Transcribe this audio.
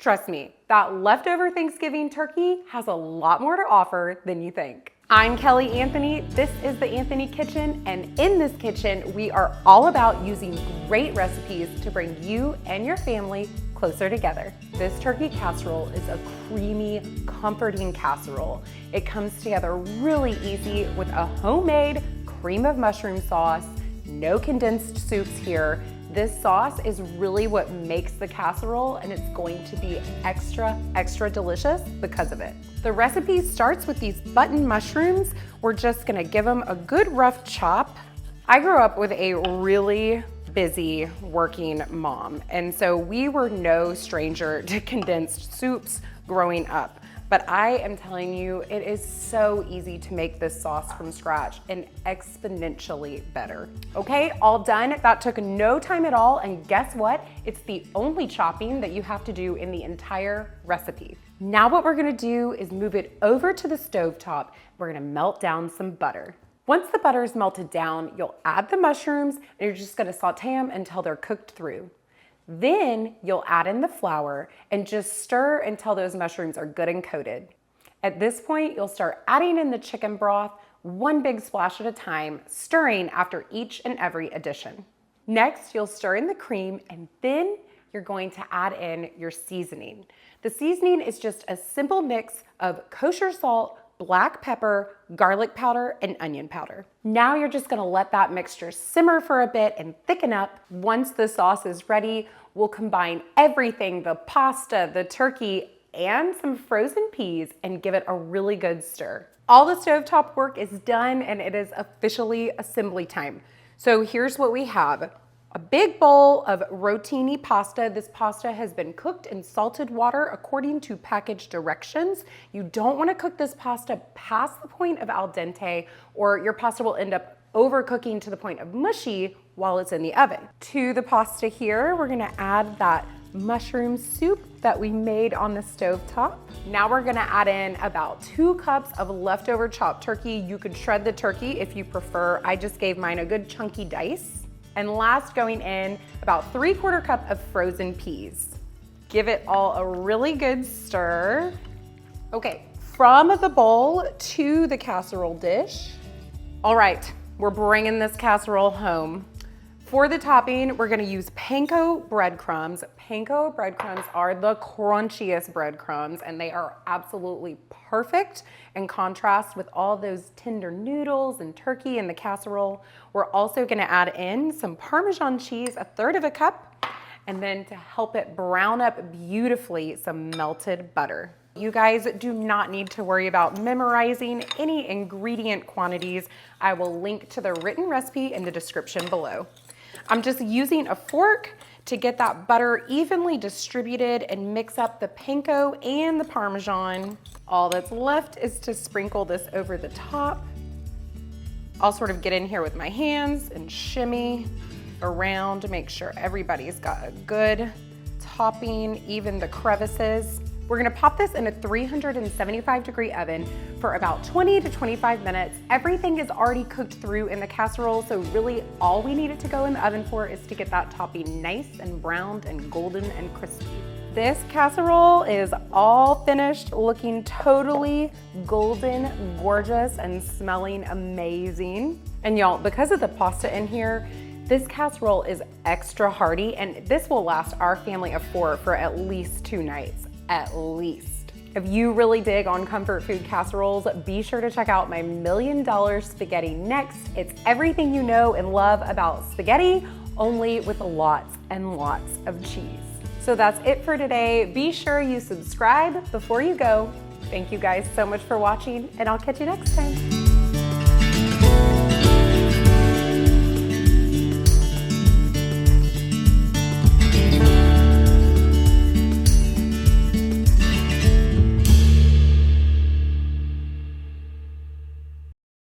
Trust me, that leftover Thanksgiving turkey has a lot more to offer than you think. I'm Kelly Anthony, this is the Anthony Kitchen, and in this kitchen, we are all about using great recipes to bring you and your family closer together. This turkey casserole is a creamy, comforting casserole. It comes together really easy with a homemade cream of mushroom sauce, no condensed soups here. This sauce is really what makes the casserole, and it's going to be extra delicious because of it. The recipe starts with these button mushrooms. We're just gonna give them a good rough chop. I grew up with a really busy working mom, and so we were no stranger to condensed soups growing up. But I am telling you, it is so easy to make this sauce from scratch and exponentially better. Okay, all done. That took no time at all, and guess what? It's the only chopping that you have to do in the entire recipe. Now what we're gonna do is move it over to the stovetop. We're gonna melt down some butter. Once the butter is melted down, you'll add the mushrooms, and you're just gonna saute them until they're cooked through. Then you'll add in the flour and just stir until those mushrooms are good and coated. At this point, you'll start adding in the chicken broth, one big splash at a time, stirring after each and every addition. Next, you'll stir in the cream, and then you're going to add in your seasoning. The seasoning is just a simple mix of kosher salt, black pepper, garlic powder, and onion powder. Now you're just gonna let that mixture simmer for a bit and thicken up. Once the sauce is ready, we'll combine everything, the pasta, the turkey, and some frozen peas, and give it a really good stir. All the stovetop work is done, and it is officially assembly time. So here's what we have. A big bowl of rotini pasta. This pasta has been cooked in salted water according to package directions. You don't want to cook this pasta past the point of al dente, or your pasta will end up overcooking to the point of mushy while it's in the oven. To the pasta here, we're gonna add that mushroom soup that we made on the stovetop. Now we're gonna add in about 2 cups of leftover chopped turkey. You could shred the turkey if you prefer. I just gave mine a good chunky dice. And last, going in, about 3/4 cup of frozen peas. Give it all a really good stir. Okay, from the bowl to the casserole dish. All right, we're bringing this casserole home. For the topping, we're gonna use panko breadcrumbs. Panko breadcrumbs are the crunchiest breadcrumbs, and they are absolutely perfect in contrast with all those tender noodles and turkey in the casserole. We're also gonna add in some Parmesan cheese, 1/3 cup, and then to help it brown up beautifully, some melted butter. You guys do not need to worry about memorizing any ingredient quantities. I will link to the written recipe in the description below. I'm just using a fork to get that butter evenly distributed and mix up the panko and the Parmesan. All that's left is to sprinkle this over the top. I'll sort of get in here with my hands and shimmy around to make sure everybody's got a good topping, even the crevices. We're gonna pop this in a 375-degree oven for about 20 to 25 minutes. Everything is already cooked through in the casserole, so really all we need it to go in the oven for is to get that topping nice and browned and golden and crispy. This casserole is all finished, looking totally golden, gorgeous, and smelling amazing. And y'all, because of the pasta in here, this casserole is extra hearty, and this will last our family of 4 for at least 2 nights. At least. If you really dig on comfort food casseroles, be sure to check out my $1 million spaghetti next. It's everything you know and love about spaghetti, only with lots and lots of cheese. So that's it for today. Be sure you subscribe before you go. Thank you guys so much for watching, and I'll catch you next time.